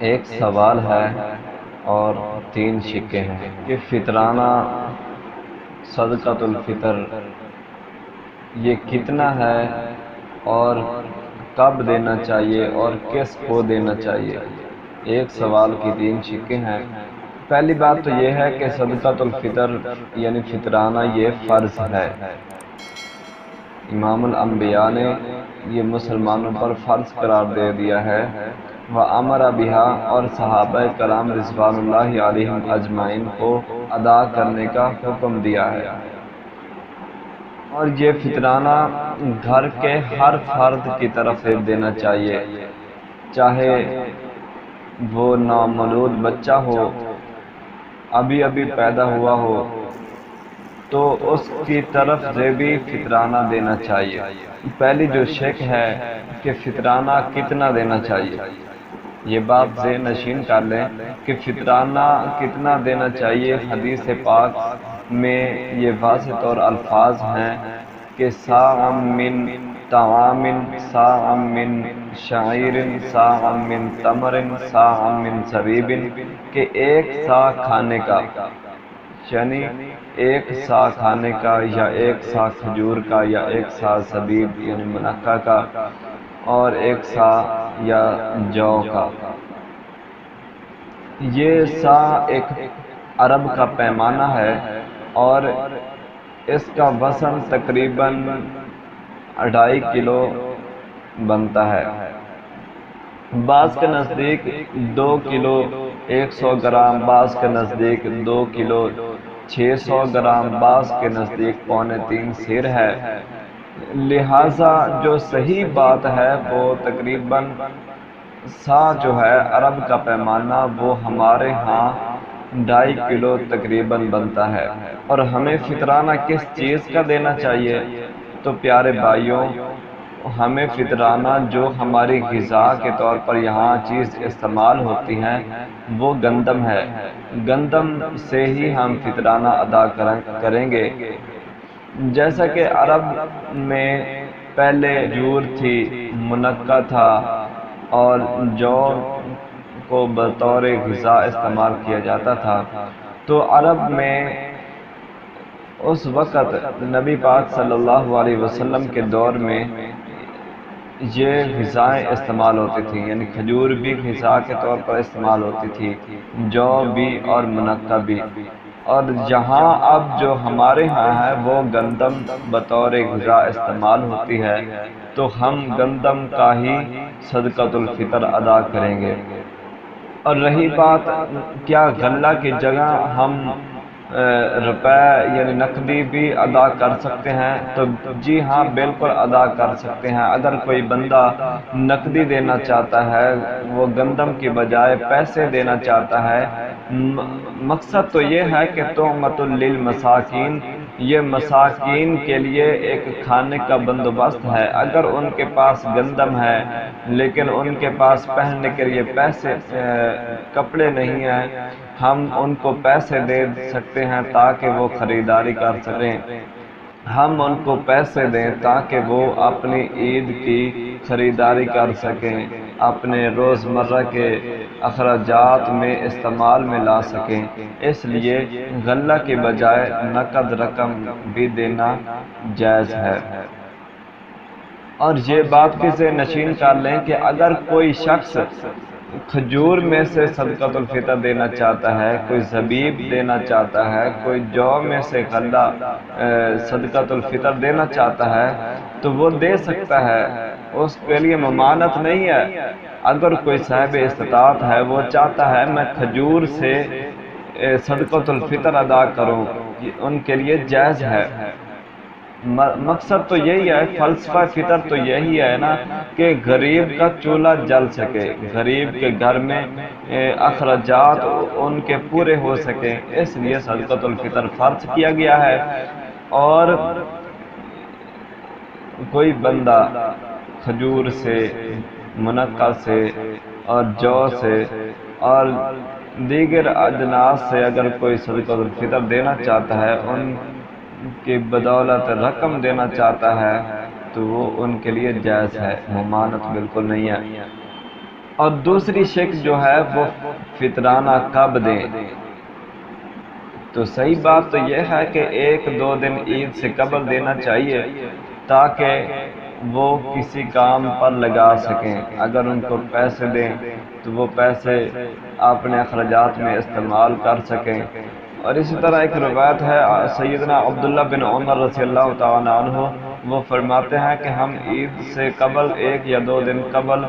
ایک سوال ہے اور تین شکے ہیں کہ فطرانہ صدقۃ الفطر یہ کتنا ہے اور کب دینا چاہیے اور کس کو دینا چاہیے۔ ایک سوال کی تین شکے ہیں۔ پہلی بات تو یہ ہے کہ صدقۃ الفطر یعنی فطرانہ یہ فرض ہے۔ امام الانبیاء نے یہ مسلمانوں پر فرض قرار دے دیا ہے، وَأَمَرَ بِهَا، اور صحابہ کرام رضوان اللہ علیہم اجمعین کو ادا کرنے کا حکم دیا ہے۔ اور یہ فطرانہ گھر کے ہر فرد کی طرف دینا چاہیے، چاہے وہ نامولود بچہ ہو، ابھی پیدا ہوا ہو، تو اس کی طرف سے بھی فطرانہ دینا چاہیے۔ پہلی جو شک ہے کہ فطرانہ کتنا دینا چاہیے، یہ بات ذہن نشین کر لیں کہ فطرانہ کتنا دینا چاہیے۔ حدیث پاک میں یہ واضح طور الفاظ ہیں کہ صاع من طعام، صاع من شعیر، صاع من تمر، صاع من زبیب، کہ ایک صاع کھانے کا، یعنی ایک صاع کھانے کا، یا ایک صاع کھجور کا، یا ایک صاع زبیب یعنی منقع کا، اور ایک صاع یا جو کا۔ یہ صاع ایک عرب کا پیمانہ ہے اور اس کا وزن تقریباً 2.5 کلو بنتا ہے۔ بعض کے نزدیک 2 کلو 100 گرام، بعض کے نزدیک 2 کلو 600 گرام، بعض کے نزدیک 2.25 سیر ہے۔ لہٰذا جو صحیح بات ہے وہ تقریباً صاع جو ہے عرب کا پیمانہ، وہ ہمارے ہاں 2.5 کلو تقریباً بنتا ہے۔ اور ہمیں فطرانہ کس چیز کا دینا چاہیے؟ تو پیارے بھائیوں، ہمیں فطرانہ جو ہماری غذا کے طور پر یہاں چیز استعمال ہوتی ہیں وہ گندم ہے۔ گندم سے ہی ہم فطرانہ ادا کریں گے۔ جیسا کہ عرب میں پہلے کھجور تھی، منقع تھا، اور جو کو بطور غذا استعمال کیا جاتا تھا، تو عرب میں اس وقت نبی پاک صلی اللہ علیہ وسلم کے دور میں یہ غذائیں استعمال ہوتی تھیں، یعنی کھجور بھی غذا کے طور پر استعمال ہوتی تھی، جو بھی اور منقع بھی۔ اور جہاں اب جو ہمارے ہاں ہے وہ گندم بطور غذا استعمال ہوتی ہے، تو ہم گندم کا ہی صدقۃ الفطر ادا کریں گے۔ اور رہی بات کیا غلہ کی جگہ ہم روپے یعنی نقدی بھی ادا کر سکتے ہیں؟ تو جی ہاں، بالکل ادا کر سکتے ہیں۔ اگر کوئی بندہ نقدی دینا چاہتا ہے، وہ گندم کی بجائے پیسے دینا چاہتا ہے، مقصد تو یہ ہے کہ طعمۃ للمساکین، یہ مساکین کے لیے ایک کھانے کا بندوبست ہے۔ اگر ان کے پاس گندم ہے لیکن ان کے پاس پہننے کے لیے کپڑے نہیں ہیں، ہم ان کو پیسے دے سکتے ہیں تاکہ وہ خریداری کر سکیں۔ ہم ان کو پیسے دیں تاکہ وہ اپنی عید کی خریداری کر سکیں، اپنے روزمرہ کے اخراجات میں استعمال میں لا سکیں۔ اس لیے غلہ کی بجائے نقد رقم بھی دینا جائز ہے۔ اور یہ بات بھی ذہن نشین کر لیں کہ اگر کوئی شخص کھجور میں سے صدقۃ الفطر دینا چاہتا ہے، کوئی زبیب دینا چاہتا ہے، کوئی جو میں سے غلہ صدقۃ الفطر دینا چاہتا ہے، تو وہ دے سکتا ہے، اس کے لیے ممانعت نہیں ہے۔ اگر کوئی صاحب استطاعت ہے، وہ چاہتا ہے میں کھجور سے صدقۃ الفطر ادا کروں، ان کے لیے جائز ہے۔ مقصد تو یہی ہے، فلسفہ فطر تو یہی ہے نا کہ غریب کا چولہا جل سکے، غریب کے گھر میں اخراجات ان کے پورے ہو سکیں، اس لیے صدقۃ الفطر فرض کیا گیا ہے۔ اور کوئی بندہ کھجور سے، منقع سے، اور جو سے، اور دیگر اجناس سے اگر کوئی صدقۃ الفطر دینا چاہتا ہے، ان کی بدولت رقم دینا چاہتا ہے، تو وہ ان کے لیے جائز ہے، ممانعت بالکل نہیں ہے۔ اور دوسری شک جو ہے وہ فطرانہ کب دیں؟ تو صحیح بات تو یہ ہے کہ 1-2 دن عید سے قبل دینا چاہیے تاکہ وہ کسی کام پر لگا سکیں۔ اگر ان کو پیسے دیں تو وہ پیسے اپنے اخراجات میں استعمال کر سکیں۔ اور اسی طرح ایک روایت ہے سیدنا عبداللہ بن عمر رضی اللہ تعالیٰ عنہ، وہ فرماتے ہیں کہ ہم عید سے قبل 1 یا 2 دن قبل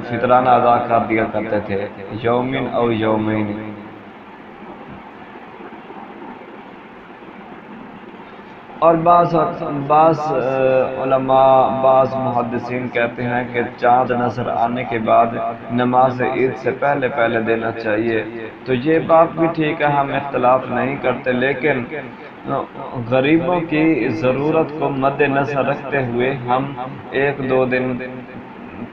فطرانہ ادا کر دیا کرتے تھے، یومین او یومین۔ اور بعض علماء، بعض محدثین کہتے ہیں کہ چاند نظر آنے کے بعد نماز عید سے پہلے دینا چاہیے۔ تو یہ بات بھی ٹھیک ہے، ہم اختلاف نہیں کرتے، لیکن غریبوں کی ضرورت کو مد نظر رکھتے ہوئے ہم 1-2 دن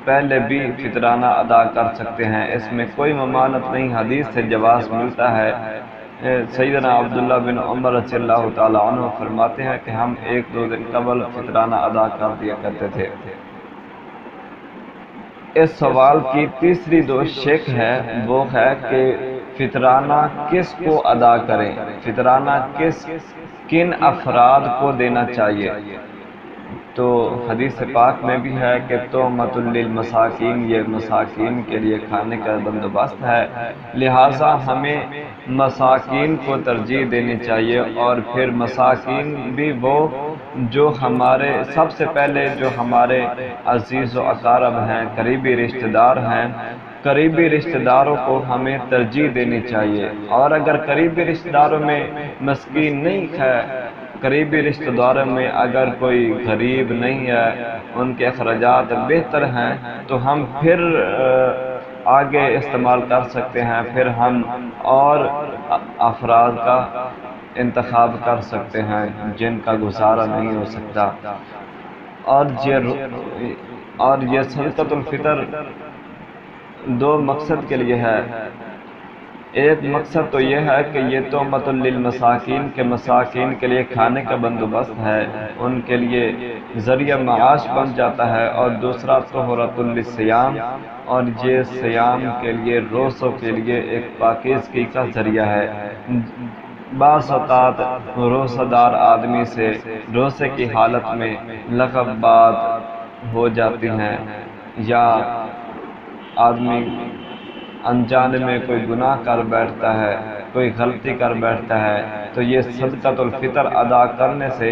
پہلے بھی فطرانہ ادا کر سکتے ہیں، اس میں کوئی ممانعت نہیں، حدیث سے جواز ملتا ہے۔ سیدنا عبداللہ بن عمر رضی اللہ تعالیٰ عنہ فرماتے ہیں کہ ہم 1-2 دن قبل فطرانہ ادا کر دیا کرتے تھے۔ اس سوال کی تیسری جو شک ہے وہ ہے کہ فطرانہ کس کو ادا کریں، فطرانہ کن افراد کو دینا چاہیے۔ تو حدیث پاک میں بھی ہے کہ تحمۃ للمساکین، یہ مساکین کے لیے کھانے کا بندوبست ہے، لہٰذا ہمیں مساکین کو ترجیح دینی چاہیے۔ اور پھر مساکین بھی وہ جو ہمارے سب سے پہلے جو ہمارے عزیز و اقارب ہیں، قریبی رشتہ دار ہیں، قریبی رشتہ داروں کو ہمیں ترجیح دینی چاہیے۔ اور اگر قریبی رشتہ داروں میں مسکین نہیں ہے، قریبی رشتہ داروں میں اگر کوئی غریب نہیں ہے، ان کے اخراجات بہتر ہیں، تو ہم پھر آگے استعمال کر سکتے ہیں، پھر ہم اور افراد کا انتخاب کر سکتے ہیں جن کا گزارا نہیں ہو سکتا۔ اور یہ صدقۃ الفطر 2 مقصد کے لیے ہے۔ ایک مقصد تو یہ ہے کہ یہ تحمۃ للمساکین کے مساکین کے لیے کھانے کا بندوبست ہے، ان کے لیے ذریعہ معاش بن جاتا ہے۔ اور دوسرا طہرۃ للصیام، اور یہ صیام کے لیے، روزوں کے لیے ایک پاکیزگی کا ذریعہ ہے۔ بعض اوقات روزہ دار آدمی سے روزے کی حالت میں لغوبات ہو جاتی ہیں، یا آدمی انجانے میں کوئی گناہ کر بیٹھتا ہے، کوئی غلطی کر بیٹھتا ہے، تو یہ صدقۃ الفطر ادا کرنے سے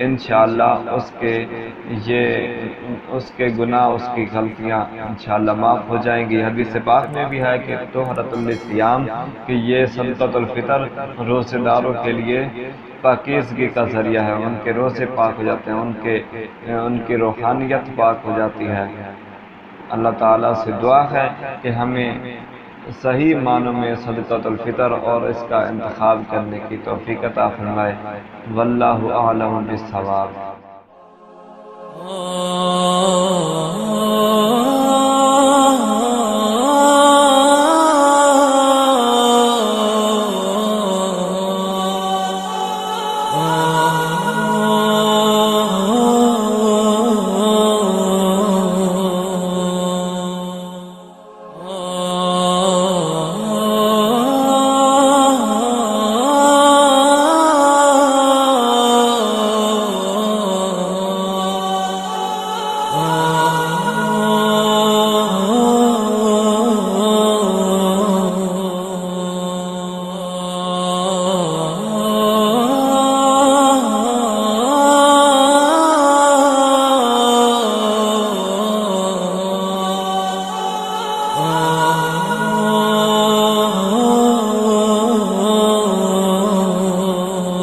انشاءاللہ اس کے گناہ، اس کی غلطیاں انشاءاللہ معاف ہو جائیں گی۔ حدیث پاک میں بھی ہے کہ طہرۃ للصیام، کہ یہ صدقۃ الفطر روزے داروں کے لیے پاکیزگی کا ذریعہ ہے، ان کے روزے پاک ہو جاتے ہیں، ان کی روحانیت پاک ہو جاتی ہے۔ اللہ تعالیٰ سے دعا ہے کہ ہمیں صحیح معنوں میں صدقۃ الفطر اور اس کا انتخاب کرنے کی توفیق عطا فرمائے۔ واللہ اعلم بالصواب۔